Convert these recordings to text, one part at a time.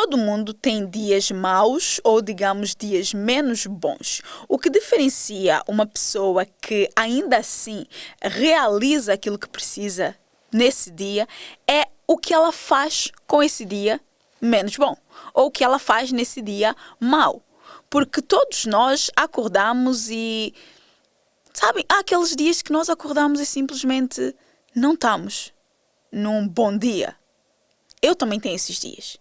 Todo mundo tem dias maus ou, digamos, dias menos bons. O que diferencia uma pessoa que ainda assim realiza aquilo que precisa nesse dia é o que ela faz com esse dia menos bom ou o que ela faz nesse dia mau. Porque todos nós acordamos e, sabem, há aqueles dias que nós acordamos e simplesmente não estamos num bom dia. Eu também tenho esses dias.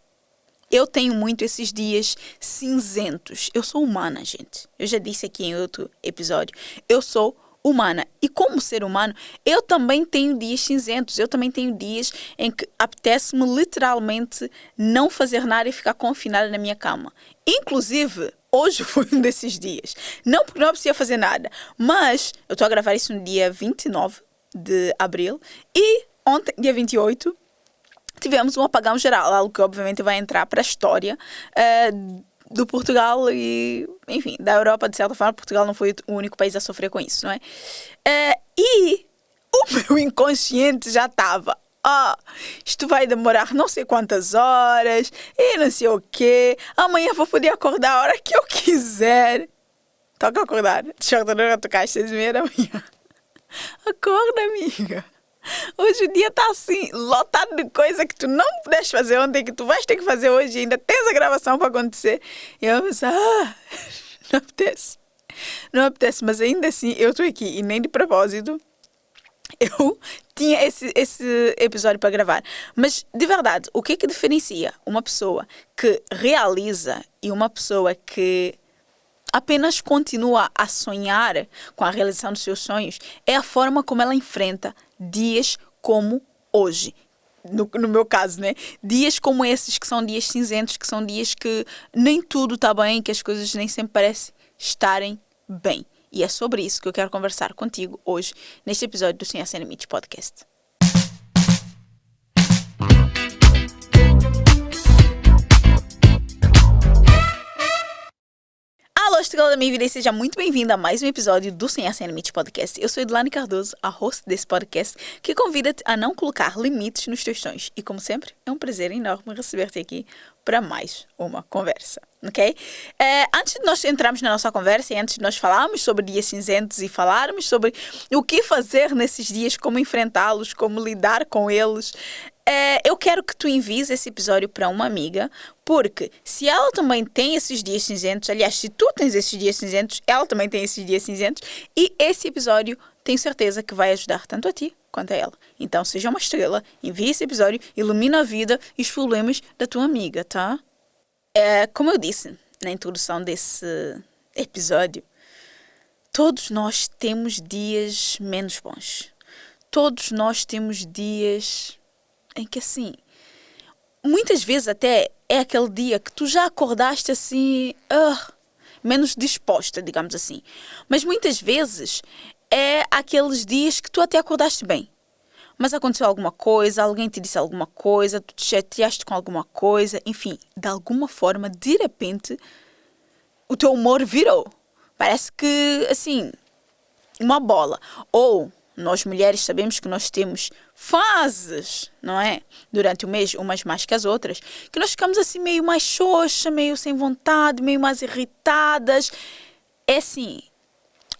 Eu tenho muito esses dias cinzentos. Eu sou humana, gente. Eu já disse aqui em outro episódio. Eu sou humana. E como ser humano, eu também tenho dias cinzentos. Eu também tenho dias em que apetece-me literalmente não fazer nada e ficar confinada na minha cama. Inclusive, hoje foi um desses dias. Não porque não precisa fazer nada. Mas eu estou a gravar isso no dia 29 de abril. E ontem, dia 28, tivemos um apagão geral, algo que obviamente vai entrar para a história do Portugal e, enfim, da Europa, de certa forma. Portugal não foi o único país a sofrer com isso, não é? E o meu inconsciente já estava, isto vai demorar não sei quantas horas e não sei o quê. Amanhã vou poder acordar a hora que eu quiser. Toca acordar. Despertador a tocar às 6h30 da manhã. Acorda, amiga. Hoje o dia está assim, lotado de coisa que tu não pudeste fazer ontem, que tu vais ter que fazer hoje e ainda tens a gravação para acontecer. E eu pensei, não apetece. Não apetece, mas ainda assim eu estou aqui e nem de propósito eu tinha esse episódio para gravar. Mas, de verdade, o que é que diferencia uma pessoa que realiza e uma pessoa que apenas continua a sonhar com a realização dos seus sonhos é a forma como ela enfrenta dias como hoje. No meu caso, né? Dias como esses que são dias cinzentos, que são dias que nem tudo está bem, que as coisas nem sempre parecem estarem bem. E é sobre isso que eu quero conversar contigo hoje, neste episódio do Sem Sem Limites Podcast. Alô, estrela da minha vida, e seja muito bem-vinda a mais um episódio do Sem Limites Podcast. Eu sou Edilane Cardoso, a host desse podcast, que convida-te a não colocar limites nos teus sonhos. E como sempre, é um prazer enorme receber-te aqui para mais uma conversa, ok? Antes de nós entrarmos na nossa conversa e antes de nós falarmos sobre dias cinzentos e falarmos sobre o que fazer nesses dias, como enfrentá-los, como lidar com eles, eu quero que tu envies esse episódio para uma amiga, porque se ela também tem esses dias cinzentos, aliás, se tu tens esses dias cinzentos, ela também tem esses dias cinzentos, e esse episódio tenho certeza que vai ajudar tanto a ti quanto a ela. Então, seja uma estrela, envie esse episódio, ilumina a vida e os problemas da tua amiga, tá? Como eu disse na introdução desse episódio, todos nós temos dias menos bons. Todos nós temos dias em que, assim, muitas vezes até é aquele dia que tu já acordaste assim, menos disposta, digamos assim. Mas muitas vezes é aqueles dias que tu até acordaste bem. Mas aconteceu alguma coisa, alguém te disse alguma coisa, tu te chateaste com alguma coisa, enfim, de alguma forma, de repente, o teu humor virou. Parece que, assim, uma bola. Ou nós mulheres sabemos que nós temos fases, não é? Durante o mês, umas mais que as outras, que nós ficamos assim meio mais xoxa, meio sem vontade, meio mais irritadas. É assim,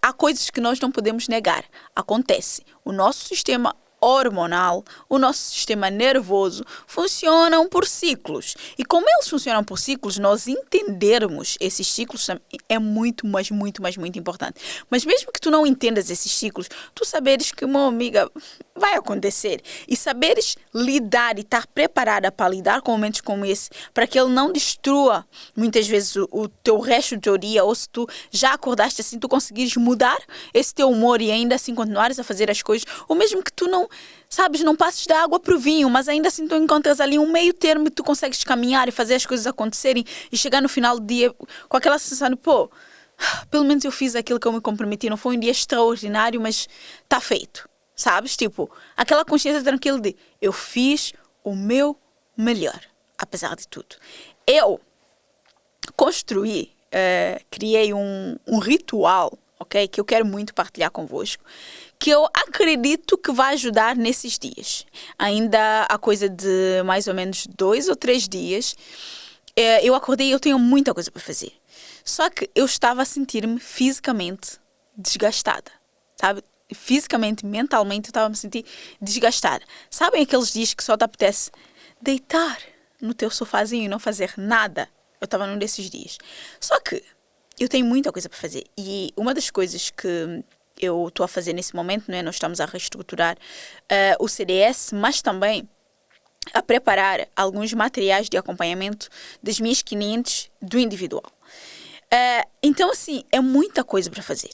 há coisas que nós não podemos negar. Acontece. O nosso sistema hormonal, o nosso sistema nervoso funcionam por ciclos. E como eles funcionam por ciclos, nós entendermos esses ciclos é muito, mas muito, mas muito importante. Mas mesmo que tu não entendas esses ciclos, tu saberes que, uma amiga, vai acontecer. E saberes lidar e estar preparada para lidar com momentos como esse, para que ele não destrua muitas vezes o teu resto do teu dia, ou se tu já acordaste assim, tu conseguires mudar esse teu humor e ainda assim continuares a fazer as coisas, ou mesmo que tu não, sabes, não passes da água para o vinho, mas ainda assim tu encontras ali um meio termo e tu consegues caminhar e fazer as coisas acontecerem e chegar no final do dia com aquela sensação de, pelo menos eu fiz aquilo que eu me comprometi, não foi um dia extraordinário, mas está feito. Sabes? Tipo, aquela consciência tranquila de eu fiz o meu melhor, apesar de tudo. Eu construí, criei um ritual, ok? Que eu quero muito partilhar convosco, que eu acredito que vai ajudar nesses dias. Ainda há coisa de mais ou menos 2 ou 3 dias, eu acordei e eu tenho muita coisa para fazer. Só que eu estava a sentir-me fisicamente desgastada, sabe? Fisicamente, mentalmente, eu estava a me sentir desgastada. Sabem aqueles dias que só te apetece deitar no teu sofazinho e não fazer nada? Eu estava num desses dias. Só que eu tenho muita coisa para fazer. E uma das coisas que eu estou a fazer nesse momento, não é? Nós estamos a reestruturar o CDS, mas também a preparar alguns materiais de acompanhamento das minhas clientes do individual. Então, assim, é muita coisa para fazer.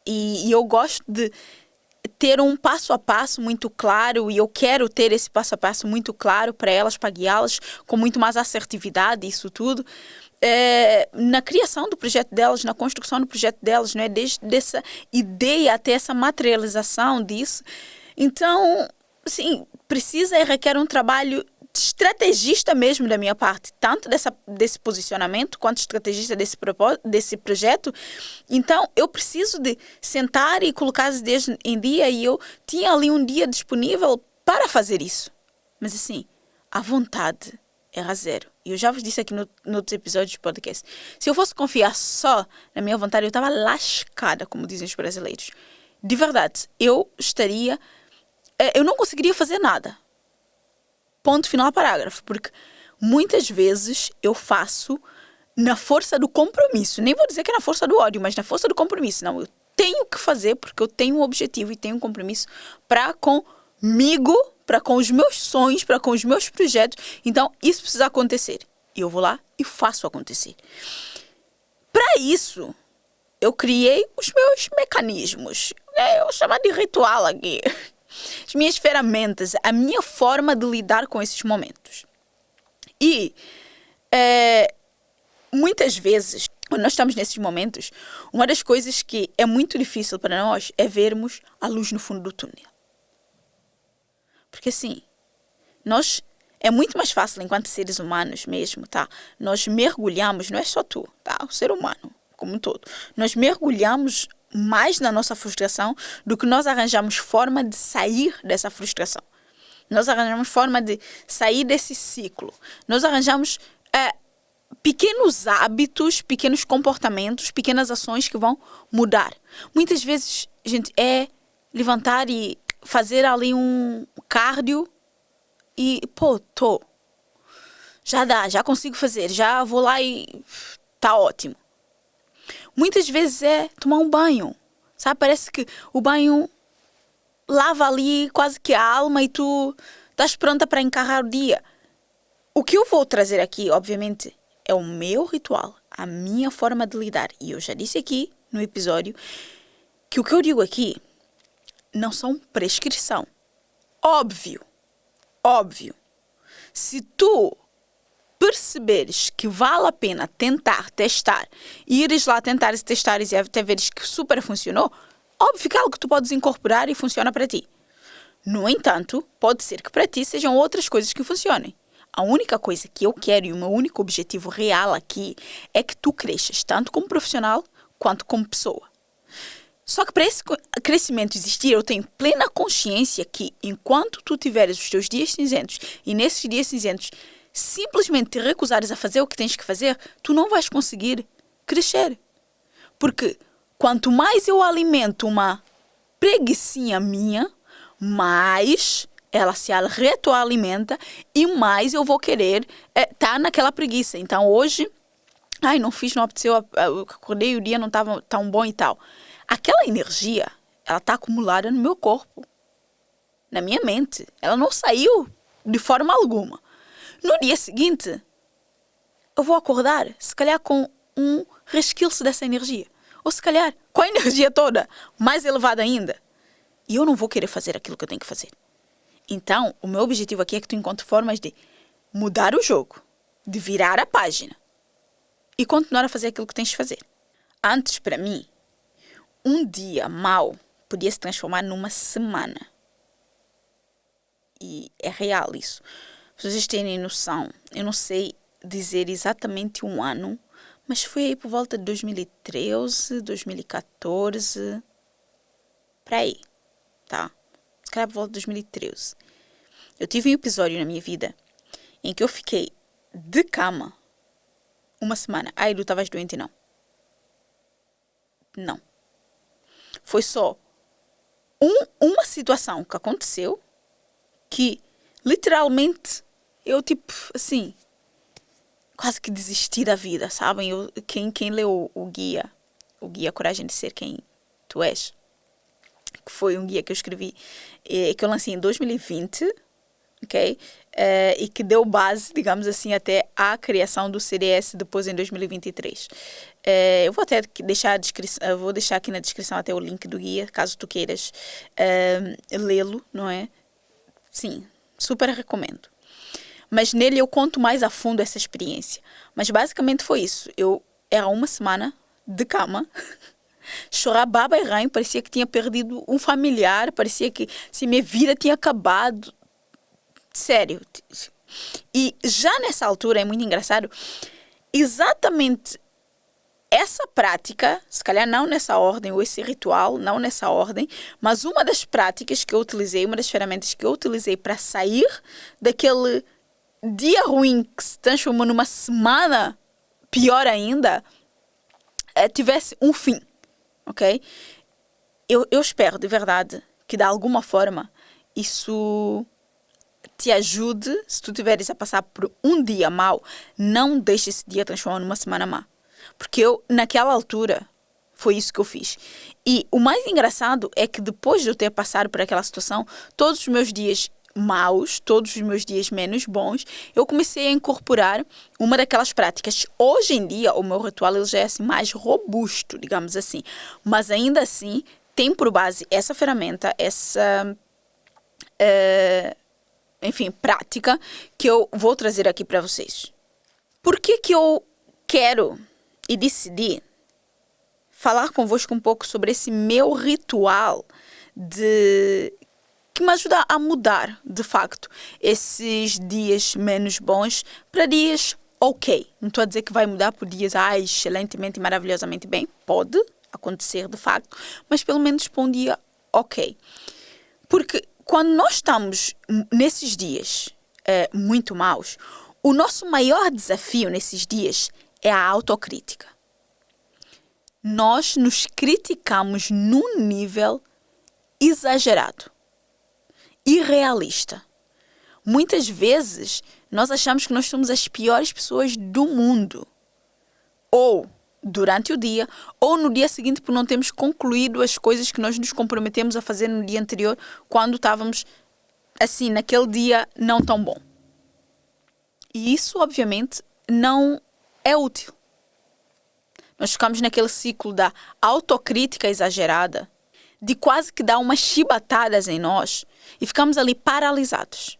E eu gosto de ter um passo a passo muito claro, e eu quero ter esse passo a passo muito claro para elas, para guiá-las com muito mais assertividade, isso tudo, na criação do projeto delas, na construção do projeto delas, não é? Desde essa ideia até essa materialização disso. Então, sim, precisa e requer um trabalho de estrategista mesmo da minha parte, tanto desse posicionamento quanto estrategista desse projeto. Então, eu preciso de sentar e colocar as ideias em dia, e eu tinha ali um dia disponível para fazer isso. Mas assim, a vontade era zero. E eu já vos disse aqui nos outros episódios do podcast. Se eu fosse confiar só na minha vontade, eu estava lascada, como dizem os brasileiros. De verdade, eu não conseguiria fazer nada. Ponto final, parágrafo. Porque muitas vezes eu faço na força do compromisso. Nem vou dizer que é na força do ódio, mas na força do compromisso. Não, eu tenho que fazer porque eu tenho um objetivo e tenho um compromisso para comigo, para com os meus sonhos, para com os meus projetos. Então, isso precisa acontecer. E eu vou lá e faço acontecer. Para isso, eu criei os meus mecanismos. Eu vou chamar de ritual aqui. As minhas ferramentas, a minha forma de lidar com esses momentos. E muitas vezes, quando nós estamos nesses momentos, uma das coisas que é muito difícil para nós é vermos a luz no fundo do túnel. Porque assim, é muito mais fácil enquanto seres humanos mesmo, tá? Nós mergulhamos, não é só tu, tá? O ser humano como um todo. Nós mergulhamos mais na nossa frustração do que nós arranjamos forma de sair dessa frustração. Nós arranjamos forma de sair desse ciclo. Nós arranjamos pequenos hábitos, pequenos comportamentos, pequenas ações que vão mudar. Muitas vezes, gente, é levantar e fazer ali um cardio e, já dá, já consigo fazer, já vou lá e tá ótimo. Muitas vezes é tomar um banho, sabe? Parece que o banho lava ali quase que a alma e tu estás pronta para encarar o dia. O que eu vou trazer aqui, obviamente, é o meu ritual, a minha forma de lidar. E eu já disse aqui no episódio que o que eu digo aqui não são prescrição. Óbvio. Se tu perceberes que vale a pena tentar, testar, e ires lá tentar e testar e até veres que super funcionou, óbvio que é algo que tu podes incorporar e funciona para ti. No entanto, pode ser que para ti sejam outras coisas que funcionem. A única coisa que eu quero e o meu único objetivo real aqui é que tu cresças, tanto como profissional quanto como pessoa. Só que para esse crescimento existir, eu tenho plena consciência que enquanto tu tiveres os teus dias cinzentos e nesses dias cinzentos simplesmente te recusares a fazer o que tens que fazer, tu não vais conseguir crescer. Porque quanto mais eu alimento uma preguicinha minha, mais ela se retroalimenta e mais eu vou querer estar naquela preguiça. Então hoje, não fiz, não apeteceu, acordei, o dia não estava tão bom e tal. Aquela energia, ela está acumulada no meu corpo, na minha mente. Ela não saiu de forma alguma. No dia seguinte, eu vou acordar, se calhar com um resquício dessa energia. Ou se calhar com a energia toda, mais elevada ainda. E eu não vou querer fazer aquilo que eu tenho que fazer. Então, o meu objetivo aqui é que tu encontres formas de mudar o jogo, de virar a página e continuar a fazer aquilo que tens de fazer. Antes, para mim, um dia mau podia se transformar numa semana. E é real isso. Para vocês terem noção, eu não sei dizer exatamente um ano, mas foi aí por volta de 2013, 2014, para aí, tá? Se calhar por volta de 2013. Eu tive um episódio na minha vida em que eu fiquei de cama uma semana. Ai, tu estavas doente, não. Não. Foi só uma situação que aconteceu que, literalmente, eu, tipo, assim, quase que desisti da vida, sabem? Quem leu o guia Coragem de Ser Quem Tu És, que foi um guia que eu escrevi, que eu lancei em 2020, ok? E que deu base, digamos assim, até à criação do CDS depois em 2023. Eu vou até deixar vou deixar aqui na descrição até o link do guia, caso tu queiras lê-lo, não é? Sim, super recomendo. Mas nele eu conto mais a fundo essa experiência. Mas basicamente foi isso. Eu era uma semana de cama, chorar baba e ranho, parecia que tinha perdido um familiar, parecia que se minha vida tinha acabado. Sério. E já nessa altura, é muito engraçado, exatamente essa prática, se calhar não nessa ordem, ou esse ritual, não nessa ordem, mas uma das práticas que eu utilizei, uma das ferramentas que eu utilizei para sair daquele dia ruim que se transformou numa semana pior ainda, tivesse um fim, ok? Eu espero, de verdade, que de alguma forma isso te ajude. Se tu tiveres a passar por um dia mau, não deixe esse dia transformar numa semana má. Porque eu, naquela altura, foi isso que eu fiz. E o mais engraçado é que depois de eu ter passado por aquela situação, todos os meus dias maus, todos os meus dias menos bons, eu comecei a incorporar uma daquelas práticas. Hoje em dia, o meu ritual ele já é assim, mais robusto, digamos assim. Mas ainda assim, tem por base essa ferramenta, essa prática que eu vou trazer aqui para vocês. Por que eu quero e decidi falar convosco um pouco sobre esse meu ritual que me ajuda a mudar, de facto, esses dias menos bons para dias ok. Não estou a dizer que vai mudar por dias excelentemente e maravilhosamente bem. Pode acontecer, de facto, mas pelo menos para um dia ok. Porque quando nós estamos nesses dias muito maus, o nosso maior desafio nesses dias é a autocrítica. Nós nos criticamos num nível exagerado, irrealista. Muitas vezes, nós achamos que nós somos as piores pessoas do mundo. Ou durante o dia, ou no dia seguinte, por não termos concluído as coisas que nós nos comprometemos a fazer no dia anterior, quando estávamos, assim, naquele dia não tão bom. E isso, obviamente, não é útil. Nós ficamos naquele ciclo da autocrítica exagerada, de quase que dar umas chibatadas em nós e ficamos ali paralisados.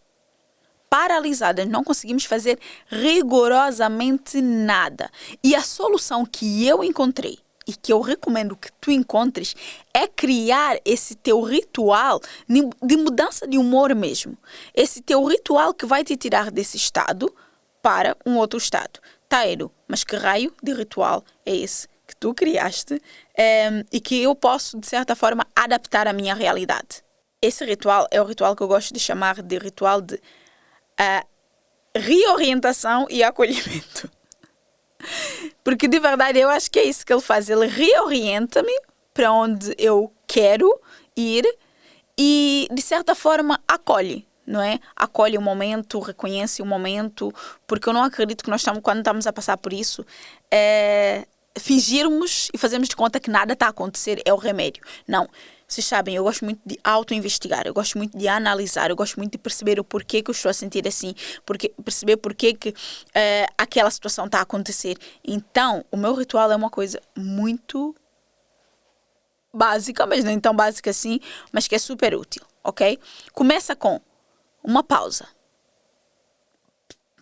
Paralisadas, não conseguimos fazer rigorosamente nada. E a solução que eu encontrei e que eu recomendo que tu encontres é criar esse teu ritual de mudança de humor mesmo. Esse teu ritual que vai te tirar desse estado para um outro estado. Tá, Edu, mas que raio de ritual é esse que tu criaste e que eu posso, de certa forma, adaptar à minha realidade? Esse ritual é o ritual que eu gosto de chamar de ritual de reorientação e acolhimento. Porque, de verdade, eu acho que é isso que ele faz. Ele reorienta-me para onde eu quero ir e, de certa forma, acolhe. Não é? Acolhe o momento, reconhece o momento, porque eu não acredito que nós quando estamos a passar por isso, fingirmos e fazermos de conta que nada está a acontecer é o remédio. Não. Vocês sabem, eu gosto muito de auto-investigar, eu gosto muito de analisar, eu gosto muito de perceber o porquê que eu estou a sentir assim, perceber porquê que aquela situação está a acontecer. Então, o meu ritual é uma coisa muito básica, mas não tão básica assim, mas que é super útil, ok? Começa com uma pausa.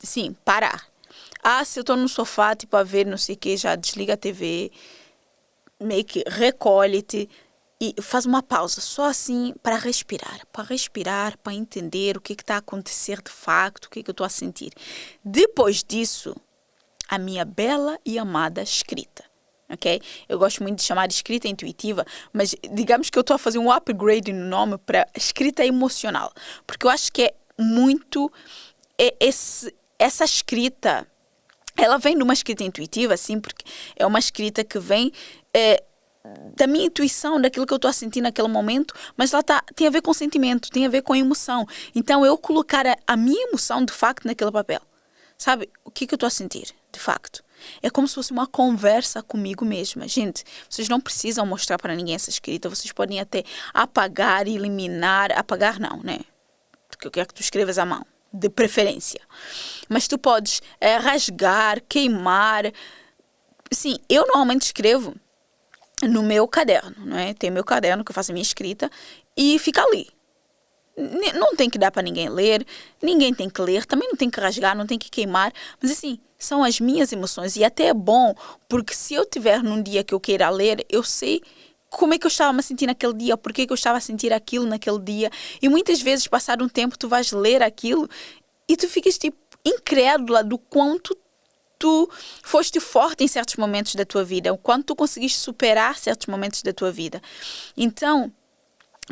Sim, parar. Se eu estou no sofá, tipo, a ver não sei o que, já desliga a TV, meio que recolhe-te e faz uma pausa, só assim, para respirar, para entender o que está a acontecer de facto, o que eu estou a sentir. Depois disso, a minha bela e amada escrita. Ok? Eu gosto muito de chamar de escrita intuitiva, mas digamos que eu estou a fazer um upgrade no nome para escrita emocional. Porque eu acho que é muito essa escrita ela vem de uma escrita intuitiva, assim, porque é uma escrita que vem da minha intuição, daquilo que eu estou a sentir naquele momento, mas ela tem a ver com sentimento, tem a ver com emoção. Então, eu colocar a minha emoção, de facto, naquele papel. Sabe, o que eu estou a sentir, de facto? É como se fosse uma conversa comigo mesma. Gente, vocês não precisam mostrar para ninguém essa escrita. Vocês podem até apagar, eliminar. Apagar não, né? Porque eu quero que tu escrevas à mão, de preferência. Mas tu podes rasgar, queimar. Sim, eu normalmente escrevo no meu caderno, não é? Tem meu caderno que eu faço a minha escrita e fica ali. Não tem que dar para ninguém ler, ninguém tem que ler, também não tem que rasgar, não tem que queimar, mas assim, são as minhas emoções e até é bom, porque se eu tiver num dia que eu queira ler, eu sei como é que eu estava me sentindo naquele dia, por que eu estava a sentir aquilo naquele dia, e muitas vezes, passado um tempo, tu vais ler aquilo e tu ficas tipo incrédula do quanto tu foste forte em certos momentos da tua vida, o quanto tu conseguiste superar certos momentos da tua vida. Então,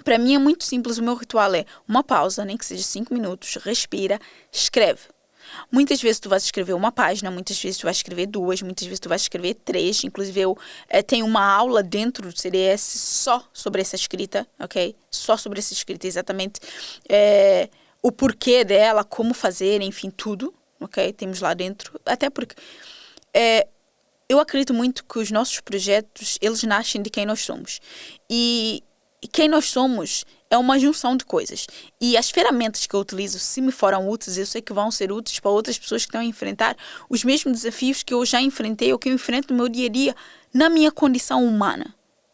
para mim é muito simples, o meu ritual é uma pausa, nem que seja 5 minutos, respira, escreve. Muitas vezes tu vais escrever uma página, muitas vezes tu vais escrever 2, muitas vezes tu vais escrever 3. Inclusive eu tenho uma aula dentro do CDS só sobre essa escrita, ok? Só sobre essa escrita, exatamente o porquê dela, como fazer, enfim, tudo, ok? Temos lá dentro, até porque eu acredito muito que os nossos projetos, eles nascem de quem nós somos. E quem nós somos é uma junção de coisas. E as ferramentas que eu utilizo, se me forem úteis, eu sei que vão ser úteis para outras pessoas que estão a enfrentar os mesmos desafios que eu já enfrentei ou que eu enfrento no meu dia a dia, na minha condição humana,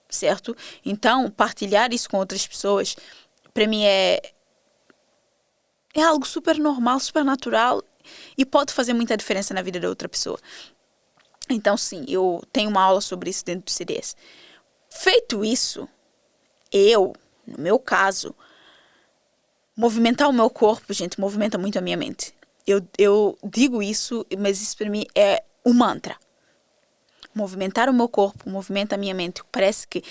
certo? Então, partilhar isso com outras pessoas, para mim é algo super normal, super natural e pode fazer muita diferença na vida da outra pessoa. Então, sim, eu tenho uma aula sobre isso dentro do CDS. Feito isso, eu, no meu caso, movimentar o meu corpo, gente, movimenta muito a minha mente. Eu digo isso, mas isso para mim é um mantra. Movimentar o meu corpo, movimenta a minha mente. Parece que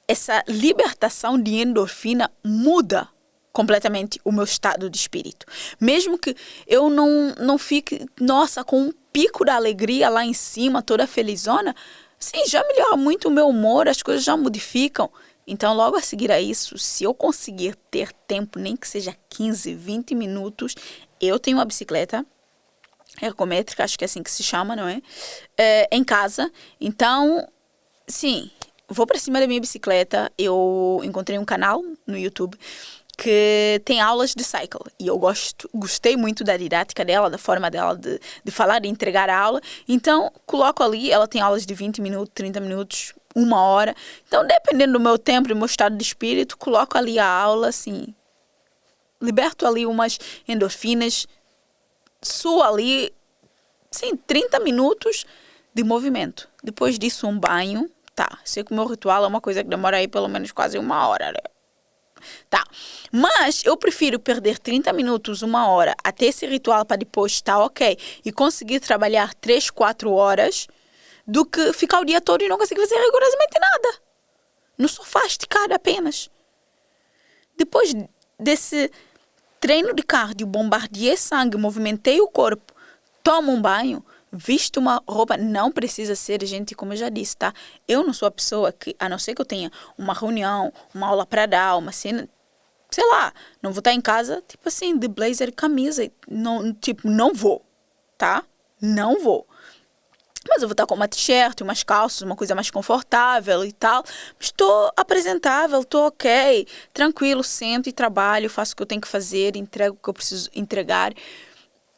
essa libertação de endorfina muda completamente o meu estado de espírito. Mesmo que eu não fique, nossa, com um pico da alegria lá em cima, toda felizona, sim, já melhora muito o meu humor, as coisas já modificam. Então, logo a seguir a isso, se eu conseguir ter tempo, nem que seja 15, 20 minutos, eu tenho uma bicicleta ergométrica, acho que é assim que se chama, não é? Em casa. Então, sim, vou para cima da minha bicicleta. Eu encontrei um canal no YouTube que tem aulas de cycle. E eu gostei muito da didática dela, da forma dela de falar, de entregar a aula. Então, coloco ali, ela tem aulas de 20 minutos, 30 minutos, 1 hora. Então, dependendo do meu tempo e do meu estado de espírito, coloco ali a aula, assim, liberto ali umas endorfinas, suo ali, sim, 30 minutos de movimento. Depois disso, um banho. Tá, sei que o meu ritual é uma coisa que demora aí pelo menos quase 1 hora, né? Tá, mas eu prefiro perder 30 minutos, 1 hora, até esse ritual para depois estar ok e conseguir trabalhar 3, 4 horas do que ficar o dia todo e não conseguir fazer rigorosamente nada. No sofá esticado apenas. Depois desse treino de cardio, bombardeei sangue, movimentei o corpo, tomo um banho, visto uma roupa, não precisa ser, gente, como eu já disse, tá? Eu não sou a pessoa que, a não ser que eu tenha uma reunião, uma aula para dar, uma cena, sei lá, não vou estar em casa, tipo assim, de blazer e camisa, não, tipo, não vou, tá? Não vou. Mas eu vou estar com uma t-shirt, umas calças, uma coisa mais confortável e tal. Mas estou apresentável, estou ok, tranquilo, sento e trabalho, faço o que eu tenho que fazer, entrego o que eu preciso entregar.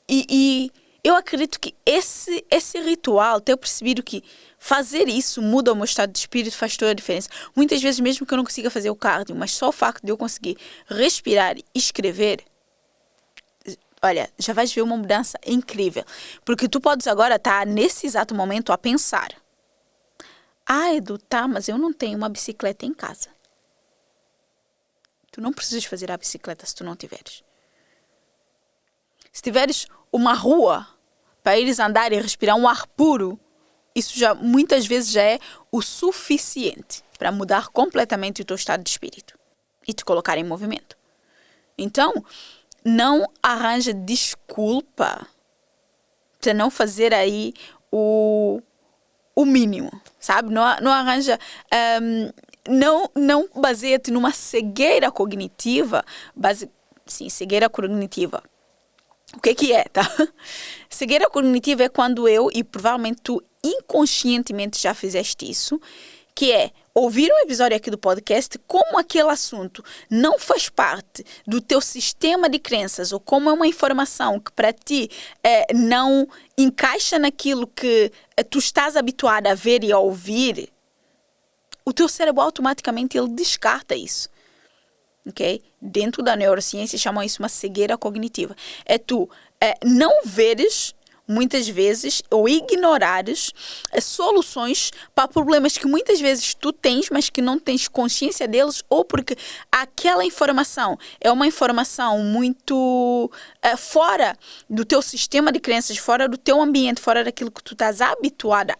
E eu acredito que esse ritual, ter percebido que fazer isso muda o meu estado de espírito, faz toda a diferença. Muitas vezes, mesmo que eu não consiga fazer o cardio, mas só o facto de eu conseguir respirar e escrever, olha, já vais ver uma mudança incrível. Porque tu podes agora estar nesse exato momento a pensar. Ah, Edu, tá, mas eu não tenho uma bicicleta em casa. Tu não precisas fazer a bicicleta se tu não tiveres. Se tiveres uma rua para ires andar e respirar um ar puro, isso já muitas vezes já é o suficiente para mudar completamente o teu estado de espírito e te colocar em movimento. Então, não arranja desculpa para não fazer aí o mínimo, sabe? Não arranja... não baseia-te numa cegueira cognitiva. Sim, cegueira cognitiva. O que é, tá? Cegueira cognitiva é quando e provavelmente tu inconscientemente já fizeste isso, que é ouvir um episódio aqui do podcast, como aquele assunto não faz parte do teu sistema de crenças, ou como é uma informação que para ti não encaixa naquilo que tu estás habituado a ver e a ouvir, o teu cérebro automaticamente ele descarta isso. Okay? Dentro da neurociência chamam isso uma cegueira cognitiva. É tu não veres muitas vezes ou ignorares soluções para problemas que muitas vezes tu tens, mas que não tens consciência deles, ou porque aquela informação é uma informação muito fora do teu sistema de crenças, fora do teu ambiente, fora daquilo que tu estás habituada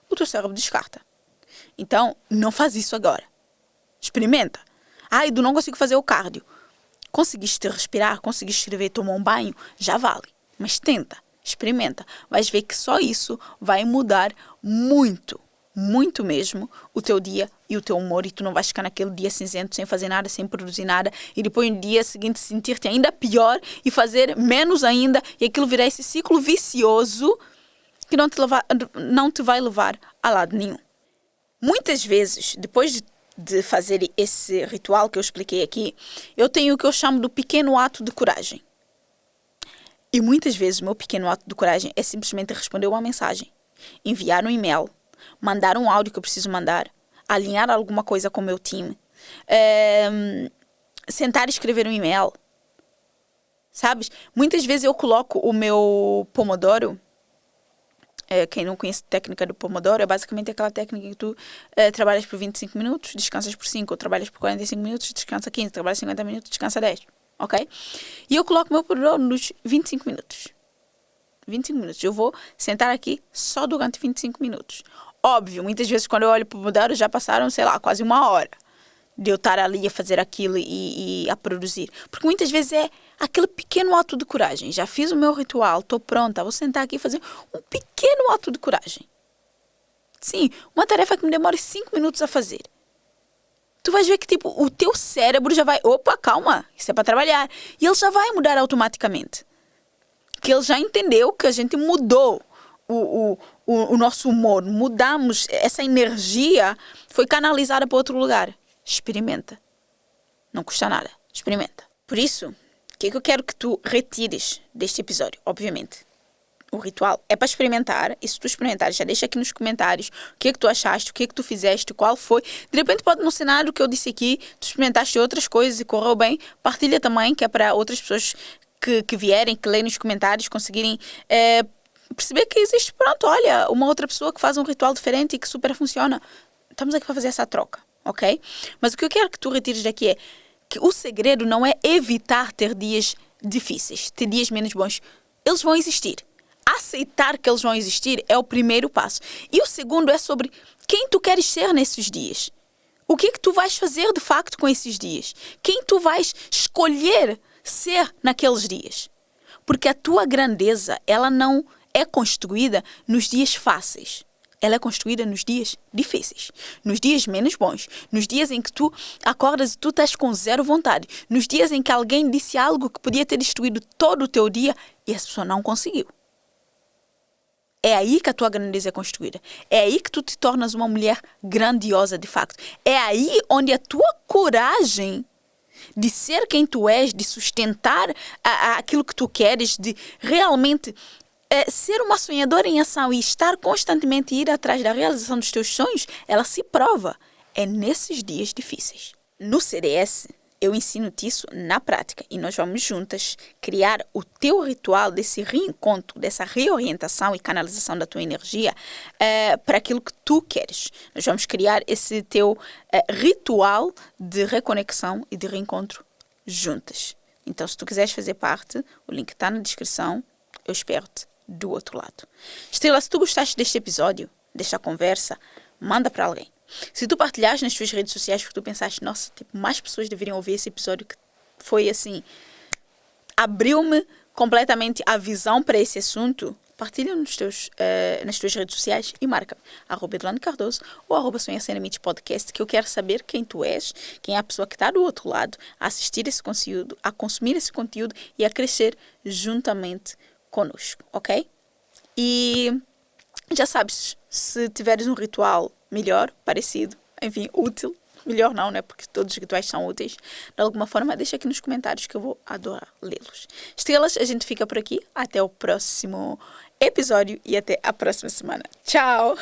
o teu cérebro descarta. Então, não faz isso agora. Experimenta. Eu não consigo fazer o cardio. Conseguiste respirar, conseguiste escrever, tomar um banho, já vale. Mas tenta, experimenta. Vais ver que só isso vai mudar muito, muito mesmo o teu dia e o teu humor. E tu não vais ficar naquele dia cinzento, sem fazer nada, sem produzir nada. E depois no dia seguinte sentir-te ainda pior e fazer menos ainda. E aquilo virar esse ciclo vicioso que não te vai levar a lado nenhum. Muitas vezes, depois de fazer esse ritual que eu expliquei aqui, eu tenho o que eu chamo do pequeno ato de coragem. E muitas vezes o meu pequeno ato de coragem é simplesmente responder uma mensagem, enviar um e-mail, mandar um áudio que eu preciso mandar, alinhar alguma coisa com o meu time, sentar e escrever um e-mail. Sabes? Muitas vezes eu coloco o meu Pomodoro. Quem não conhece a técnica do Pomodoro, é basicamente aquela técnica que tu trabalhas por 25 minutos, descansas por 5, ou trabalhas por 45 minutos, descansa 15, trabalhas 50 minutos, descansa 10, ok? E eu coloco o meu Pomodoro nos 25 minutos. 25 minutos. Eu vou sentar aqui só durante 25 minutos. Óbvio, muitas vezes quando eu olho para o Pomodoro já passaram, sei lá, quase uma hora de eu estar ali a fazer aquilo e a produzir. Porque muitas vezes é aquele pequeno ato de coragem. Já fiz o meu ritual, estou pronta, vou sentar aqui e fazer um pequeno ato de coragem. Sim, uma tarefa que me demora 5 minutos a fazer. Tu vais ver que tipo, o teu cérebro já vai, opa, calma, isso é para trabalhar. E ele já vai mudar automaticamente. Que ele já entendeu que a gente mudou o nosso humor, mudamos, essa energia foi canalizada para outro lugar. Experimenta. Não custa nada. Experimenta. Por isso, o que é que eu quero que tu retires deste episódio? Obviamente, o ritual é para experimentar. E se tu experimentares, já deixa aqui nos comentários o que é que tu achaste, o que é que tu fizeste, qual foi. De repente pode não ser nada do que eu disse aqui, tu experimentaste outras coisas e correu bem. Partilha também, que é para outras pessoas que vierem, que leem nos comentários, conseguirem perceber que existe, pronto, olha, uma outra pessoa que faz um ritual diferente e que super funciona. Estamos aqui para fazer essa troca. Ok? Mas o que eu quero que tu retires daqui é que o segredo não é evitar ter dias difíceis, ter dias menos bons. Eles vão existir. Aceitar que eles vão existir é o primeiro passo. E o segundo é sobre quem tu queres ser nesses dias. O que é que tu vais fazer de facto com esses dias? Quem tu vais escolher ser naqueles dias? Porque a tua grandeza, ela não é construída nos dias fáceis. Ela é construída nos dias difíceis, nos dias menos bons, nos dias em que tu acordas e tu estás com zero vontade, nos dias em que alguém disse algo que podia ter destruído todo o teu dia e essa pessoa não conseguiu. É aí que a tua grandeza é construída. É aí que tu te tornas uma mulher grandiosa de facto. É aí onde a tua coragem de ser quem tu és, de sustentar aquilo que tu queres, de realmente ser uma sonhadora em ação e estar constantemente a ir atrás da realização dos teus sonhos, ela se prova. É nesses dias difíceis. No CDS, eu ensino-te isso na prática e nós vamos juntas criar o teu ritual desse reencontro, dessa reorientação e canalização da tua energia para aquilo que tu queres. Nós vamos criar esse teu ritual de reconexão e de reencontro juntas. Então, se tu quiseres fazer parte, o link está na descrição. Eu espero-te do outro lado. Estrela, se tu gostaste deste episódio, desta conversa, manda para alguém. Se tu partilhares nas tuas redes sociais porque tu pensaste, nossa, tipo, mais pessoas deveriam ouvir esse episódio que foi assim, abriu-me completamente a visão para esse assunto, partilha nas tuas redes sociais e marca @EdlaneCardoso ou @SonhaSenamente Podcast, que eu quero saber quem tu és, quem é a pessoa que está do outro lado a assistir esse conteúdo, a consumir esse conteúdo e a crescer juntamente conosco, ok? E já sabes, se tiveres um ritual melhor, parecido, enfim, útil, melhor não, né? Porque todos os rituais são úteis. De alguma forma, deixa aqui nos comentários que eu vou adorar lê-los. Estrelas, a gente fica por aqui. Até o próximo episódio e até a próxima semana. Tchau!